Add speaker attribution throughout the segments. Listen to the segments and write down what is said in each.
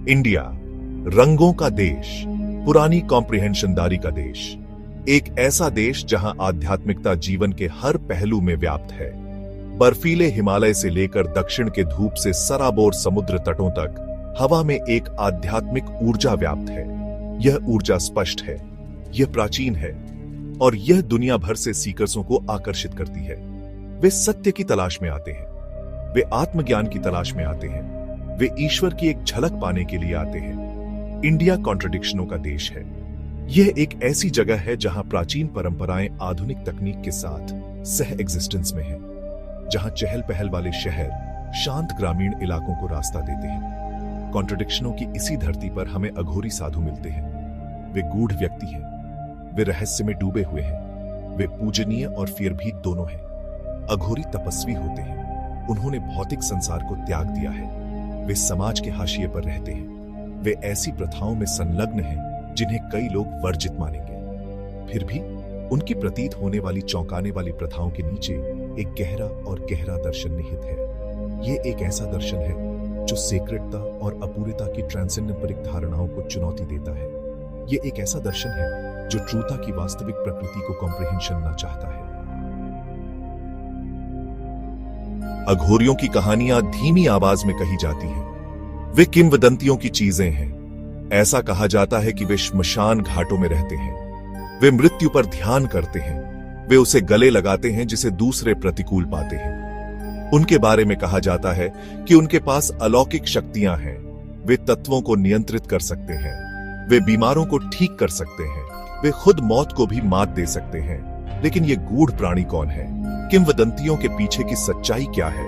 Speaker 1: India, रंगों का देश, पुरानी कॉम्प्रिहेंशनदारी का देश, एक ऐसा देश जहां आध्यात्मिकता जीवन के हर पहलू में व्याप्त है। बर्फीले हिमालय से लेकर दक्षिण के धूप से सराबोर समुद्र तटों तक हवा में एक आध्यात्मिक ऊर्जा व्याप्त है। यह ऊर्जा स्पष्ट है, यह प्राचीन है और यह दुनिया भर से सीकर्सों को आकर्षित करती है। वे सत्य की तलाश में आते हैं, वे आत्मज्ञान की तलाश में आते हैं, वे ईश्वर की एक झलक पाने के लिए आते हैं। इंडिया कॉन्ट्रडिक्शनों का देश है। यह एक ऐसी जगह है जहां प्राचीन परंपराएं आधुनिक तकनीक के साथ सह एग्जिस्टेंस में हैं, जहां चहल पहल वाले शहर शांत ग्रामीण इलाकों को रास्ता देते हैं। कॉन्ट्रडिक्शनों की इसी धरती पर हमें अघोरी साधु मिलते हैं। वे गूढ़ व्यक्ति हैं, वे रहस्य में डूबे हुए हैं, वे पूजनीय और फिर भी दोनों हैं। अघोरी तपस्वी होते हैं, उन्होंने भौतिक संसार को त्याग दिया है, वे समाज के हाशिए पर रहते हैं, वे ऐसी प्रथाओं में संलग्न हैं जिन्हें कई लोग वर्जित मानेंगे। फिर भी उनकी प्रतीत होने वाली चौंकाने वाली प्रथाओं के नीचे एक गहरा और गहरा दर्शन निहित है। यह एक ऐसा दर्शन है जो सेक्रेटता और अपूर्णता की ट्रांसेंडेंटल धारणाओं को चुनौती देता है। यह एक ऐसा दर्शन है जो ट्रूता की वास्तविक प्रकृति को कॉम्प्रिहेंशन ना चाहता है। अघोरियों की कहानियां धीमी आवाज में कही जाती हैं। वे किंवदंतियों की चीजें हैं। ऐसा कहा जाता है कि वे श्मशान घाटों में रहते हैं, वे मृत्यु पर ध्यान करते हैं, वे उसे गले लगाते हैं जिसे दूसरे प्रतिकूल पाते हैं। उनके बारे में कहा जाता है कि उनके पास अलौकिक शक्तियां हैं, वे तत्वों को नियंत्रित कर सकते हैं, वे बीमारों को ठीक कर सकते हैं, वे खुद मौत को भी मात दे सकते हैं। लेकिन ये गूढ़ प्राणी कौन है? किंवदंतियों के पीछे की सच्चाई क्या है?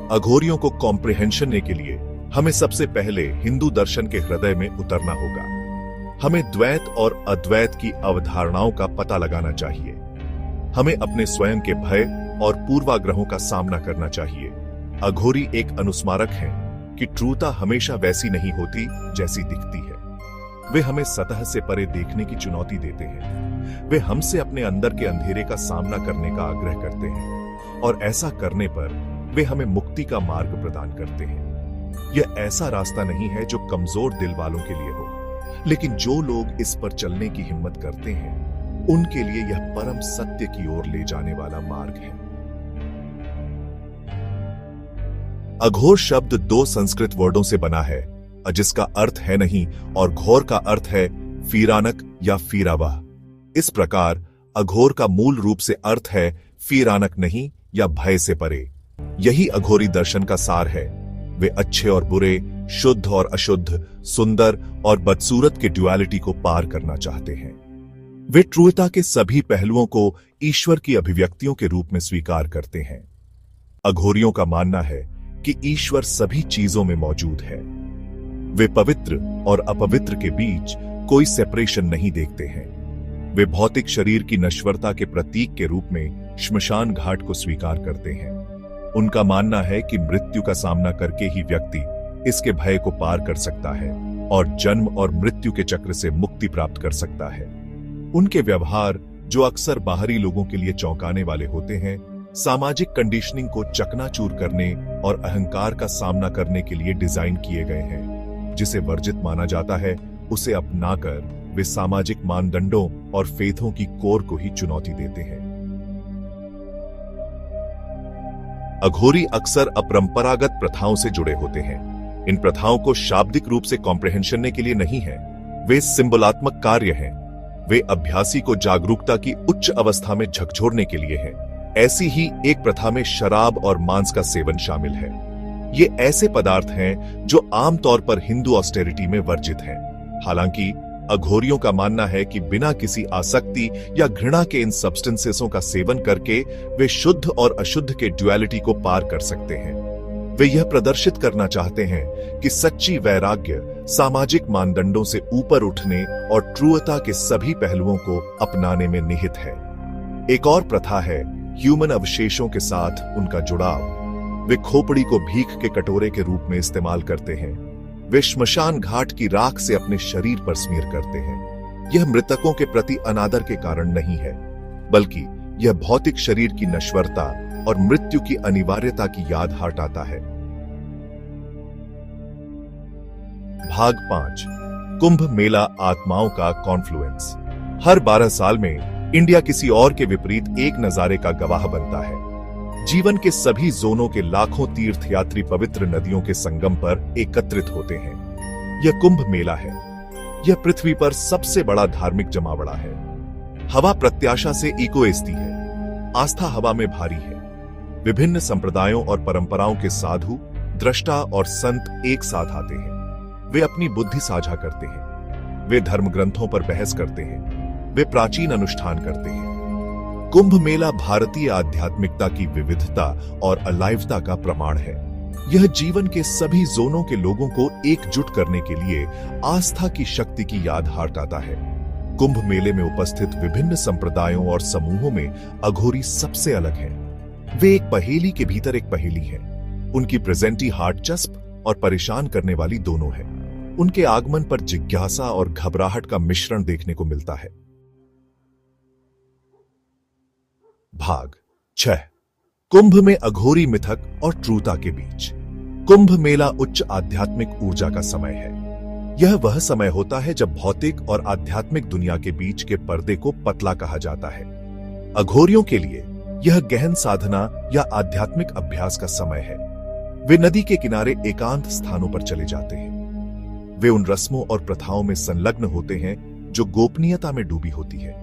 Speaker 1: अघोरियों को कॉम्प्रिहेंशन के लिए हमें सबसे पहले हिंदू दर्शन के हृदय में उतरना होगा। हमें द्वैत और अद्वैत की अवधारणाओं का पता लगाना चाहिए। हमें अपने स्वयं के भय और पूर्वाग्रहों का सामना करना चाहिए। अघोरी एक अनुस्मारक है कि ट्रूता हमेशा वैसी नहीं होती जैसी दिखती है। वे हमें सतह से परे देखने की चुनौती देते हैं। वे हमसे अपने अंदर के अंधेरे का सामना करने का आग्रह करते हैं और ऐसा करने पर वे हमें मुक्ति का मार्ग प्रदान करते हैं। यह ऐसा रास्ता नहीं है जो कमजोर दिल वालों के लिए हो, लेकिन जो लोग इस पर चलने की हिम्मत करते हैं उनके लिए यह परम सत्य की ओर ले जाने वाला मार्ग है। अघोर शब्द दो संस्कृत वर्डों से बना है, जिसका अर्थ है नहीं और घोर का अर्थ है फीरानक या फीरावाह। इस प्रकार अघोर का मूल रूप से अर्थ है फीरानक नहीं या भय से परे। यही अघोरी दर्शन का सार है। वे अच्छे और बुरे, शुद्ध और अशुद्ध, सुंदर और बदसूरत के ड्युअलिटी को पार करना चाहते हैं। वे ट्रूता के सभी पहलुओं को ईश्वर की अभिव्यक्तियों के रूप में स्वीकार करते हैं। अघोरियों का मानना है कि ईश्वर सभी चीजों में मौजूद है। वे पवित्र और अपवित्र के बीच कोई सेपरेशन नहीं देखते हैं। वे भौतिक शरीर की नश्वरता के प्रतीक के रूप में श्मशान घाट को स्वीकार करते हैं। उनका मानना है कि मृत्यु का सामना करके ही व्यक्ति इसके भय को पार कर सकता है और जन्म और मृत्यु के चक्र से मुक्ति प्राप्त कर सकता है। उनके व्यवहार, जो अक्सर बाहरी लोगों के लिए चौंकाने वाले होते हैं, सामाजिक कंडीशनिंग को चकनाचूर करने और अहंकार का सामना करने के लिए डिजाइन किए गए हैं। जिसे वर्जित माना जाता है उसे अपनाकर वे सामाजिक मानदंडों और फेथों की कोर को ही चुनौती देते हैं। अघोरी अक्सर अपरंपरागत प्रथाओं से जुड़े होते हैं। इन प्रथाओं को शाब्दिक रूप से कॉम्प्रिहेंशन के लिए नहीं है, वे सिंबलात्मक कार्य हैं। वे अभ्यासी को जागरूकता की उच्च अवस्था में झकझोरने के लिए हैं। ऐसी ही एक प्रथा में शराब और मांस का सेवन शामिल है। ये ऐसे पदार्थ हैं जो आमतौर पर हिंदू ऑस्टेरिटी में वर्जित हैं। हालांकि अघोरियों का मानना है कि बिना किसी आसक्ति या घृणा के इन सब्सटेंसेसों का सेवन करके वे शुद्ध और अशुद्ध के ड्युअलिटी को पार कर सकते हैं। वे यह प्रदर्शित करना चाहते हैं कि सच्ची वैराग्य सामाजिक मानदंडों से ऊपर उठने और ट्रूता के सभी पहलुओं को अपनाने में निहित है। एक और प्रथा है ह्यूमन अवशेषों के साथ उनका जुड़ाव। वे खोपड़ी को भीख के कटोरे के रूप में इस्तेमाल करते हैं। वे श्मशान घाट की राख से अपने शरीर पर स्मीर करते हैं। यह मृतकों के प्रति अनादर के कारण नहीं है, बल्कि यह भौतिक शरीर की नश्वरता और मृत्यु की अनिवार्यता की याद हटाता है। भाग 5 कुंभ मेला आत्माओं का कॉन्फ्लुएंस। हर 12 साल में इंडिया किसी और के विपरीत एक नजारे का गवाह बनता है। जीवन के सभी जोनों के लाखों तीर्थयात्री पवित्र नदियों के संगम पर एकत्रित होते हैं। यह कुंभ मेला है। यह पृथ्वी पर सबसे बड़ा धार्मिक जमावड़ा है। हवा प्रत्याशा से इकोएस्ती है। आस्था हवा में भारी है। विभिन्न संप्रदायों और परंपराओं के साधु, दृष्टा और संत एक साथ आते हैं। वे अपनी बुद्धि साझा करते हैं। वे धर्म ग्रंथों पर बहस करते हैं। वे प्राचीन अनुष्ठान करते हैं। कुंभ मेला भारतीय आध्यात्मिकता की विविधता और अलाइवता का प्रमाण है। यह जीवन के सभी जोनों के लोगों को एकजुट करने के लिए आस्था की शक्ति की याद हटाता है। कुंभ मेले में उपस्थित विभिन्न संप्रदायों और समूहों में अघोरी सबसे अलग है। वे एक पहेली के भीतर एक पहेली है। उनकी प्रेजेंटी हार्डचस्प और परेशान करने वाली दोनों है। उनके आगमन पर जिज्ञासा और घबराहट का मिश्रण देखने को मिलता है। भाग 6 कुंभ में अघोरी मिथक और ट्रूता के बीच। कुंभ मेला उच्च आध्यात्मिक ऊर्जा का समय है। यह वह समय होता है जब भौतिक और आध्यात्मिक दुनिया के बीच के पर्दे को पतला कहा जाता है। अघोरियों के लिए यह गहन साधना या आध्यात्मिक अभ्यास का समय है। वे नदी के किनारे एकांत स्थानों पर चले जाते हैं। वे उन रस्मों और प्रथाओं में संलग्न होते हैं जो गोपनीयता में डूबी होती है।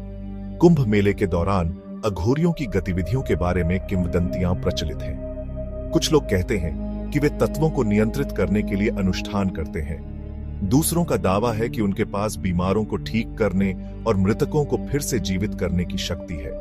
Speaker 1: कुंभ मेले के दौरान अघोरियों की गतिविधियों के बारे में किंवदंतियां प्रचलित हैं। कुछ लोग कहते हैं कि वे तत्वों को नियंत्रित करने के लिए अनुष्ठान करते हैं। दूसरों का दावा है कि उनके पास बीमारों को ठीक करने और मृतकों को फिर से जीवित करने की शक्ति है।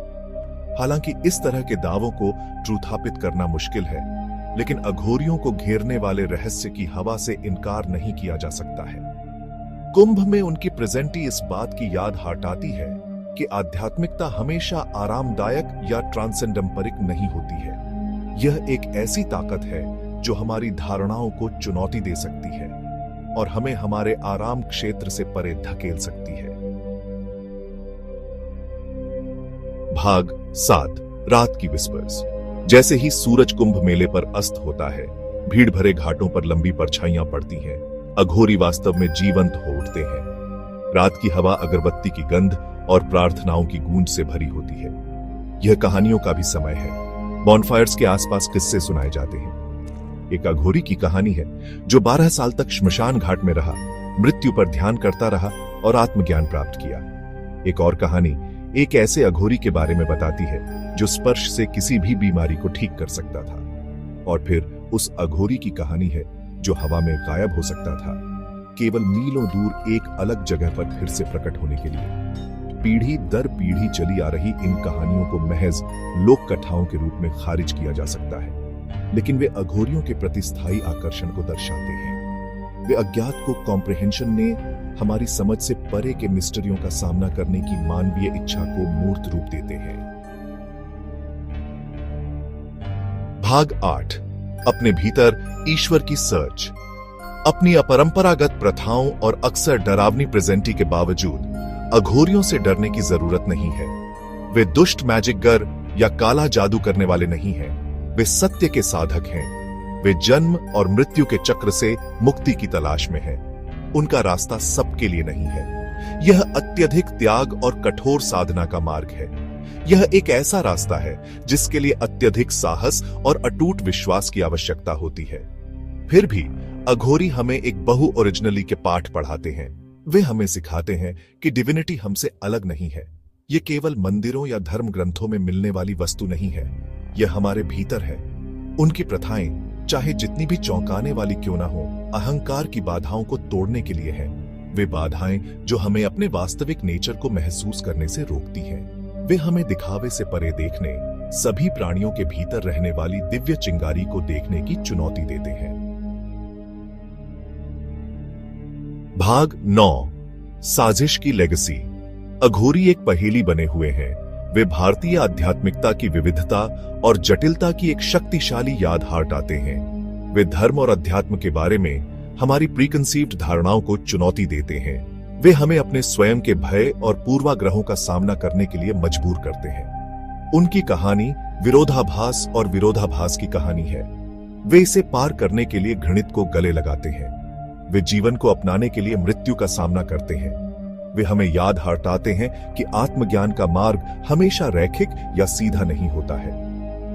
Speaker 1: हालांकि इस तरह के दावों को ट्रूथापित करना मुश्किल है, लेकिन अघोरियों को घेरने वाले रहस्य की हवा से इनकार नहीं किया जा सकता है। कुंभ में उनकी प्रेजेंटी इस बात की याद हटाती है कि आध्यात्मिकता हमेशा आरामदायक या ट्रांसेंडेंपरिक नहीं होती है। यह एक ऐसी ताकत है जो हमारी धारणाओं को चुनौती दे सकती है और हमें हमारे आराम क्षेत्र से परे धकेल सकती है। भाग 7 रात की विस्पर्स। जैसे ही सूरज कुंभ मेले पर अस्त होता है, भीड़ भरे घाटों पर लंबी परछाइयां पड़ती हैं। अघोरी वास्तव में जीवंत हो उठते हैं। रात की हवा अगरबत्ती की गंध और प्रार्थनाओं की गूंज से भरी होती है। यह कहानियों का भी समय है। बॉनफायर्स के आसपास किस्से सुनाए जाते हैं। एक अघोरी की कहानी है जो 12 साल तक श्मशान घाट में रहा, मृत्यु पर ध्यान करता रहा और आत्मज्ञान प्राप्त किया। एक और कहानी एक ऐसे अघोरी के बारे में बताती है जो स्पर्श से किसी भी बीमारी को ठीक कर सकता था। और फिर उस अघोरी की कहानी है जो हवा में गायब हो सकता था, केवल मीलों दूर एक अलग जगह पर फिर से प्रकट होने के लिए। पीढ़ी दर पीढ़ी चली आ रही इन कहानियों को महज लोक कथाओं के रूप में खारिज किया जा सकता है, लेकिन वे अघोरियों के प्रति स्थायी आकर्षण को दर्शाते हैं। वे अज्ञात को कॉम्प्रिहेंशन ने हमारी समझ से परे के मिस्टरियों का सामना करने की मानवीय इच्छा को मूर्त रूप देते हैं। भाग 8 अपने भीतर ईश्वर की सर्च। अपनी अपरंपरागत प्रथाओं और अक्सर डरावनी प्रेजेंटी के बावजूद अघोरियों से डरने की जरूरत नहीं है। वे दुष्ट मैजिकगर या काला जादू करने वाले नहीं हैं। वे सत्य के साधक हैं। वे जन्म और मृत्यु के चक्र से मुक्ति की तलाश में हैं। उनका रास्ता सबके लिए नहीं है। यह अत्यधिक त्याग और कठोर साधना का मार्ग है। यह एक ऐसा रास्ता है जिसके लिए अत्यधिक साहस और अटूट विश्वास की आवश्यकता होती है। फिर भी अघोरी हमें एक बहु ओरिजिनली के पाठ पढ़ाते हैं। वे हमें सिखाते हैं कि डिविनिटी हमसे अलग नहीं है। यह केवल मंदिरों या धर्म ग्रंथों में मिलने वाली वस्तु नहीं है। यह हमारे भीतर है। उनकी प्रथाएं चाहे जितनी भी चौंकाने वाली क्यों ना हो, अहंकार की बाधाओं को तोड़ने के लिए हैं। वे बाधाएं जो हमें अपने वास्तविक नेचर को महसूस करने से रोकती हैं। वे हमें दिखावे से परे देखने, सभी प्राणियों के भीतर रहने वाली दिव्य चिंगारी को देखने की चुनौती देते हैं। भाग 9 साजिश की लेगेसी। अघोरी एक पहेली बने हुए हैं। वे भारतीय आध्यात्मिकता की विविधता और जटिलता की एक शक्तिशाली याद हटाते हैं। वे धर्म और अध्यात्म के बारे में हमारी प्रीकंसीव्ड धारणाओं को चुनौती देते हैं। वे हमें अपने स्वयं के भय और पूर्वाग्रहों का सामना करने के लिए मजबूर करते हैं। उनकी कहानी विरोधाभास और विरोधाभास की कहानी है। वे इसे पार करने के लिए घृणित को गले लगाते हैं। वे जीवन को अपनाने के लिए मृत्यु का सामना करते हैं। वे हमें याद हटाते हैं कि आत्मज्ञान का मार्ग हमेशा रैखिक या सीधा नहीं होता है।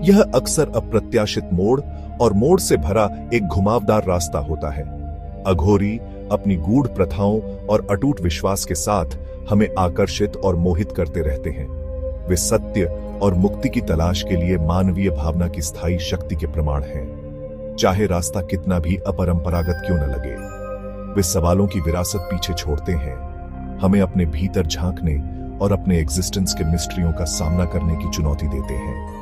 Speaker 1: यह अक्सर अप्रत्याशित मोड़ और मोड़ से भरा एक घुमावदार रास्ता होता है। अघोरी अपनी गूढ़ प्रथाओं और अटूट विश्वास के साथ हमें आकर्षित और मोहित करते रहते हैं। वे सत्य और मुक्ति की तलाश के लिए मानवीय भावना की स्थायी शक्ति के प्रमाण हैं। चाहे रास्ता कितना भी अपरंपरागत क्यों न लगे, वे सवालों की विरासत पीछे छोड़ते हैं, हमें अपने भीतर झांकने और अपने एग्जिस्टेंस के मिस्ट्रियों का सामना करने की चुनौती देते हैं।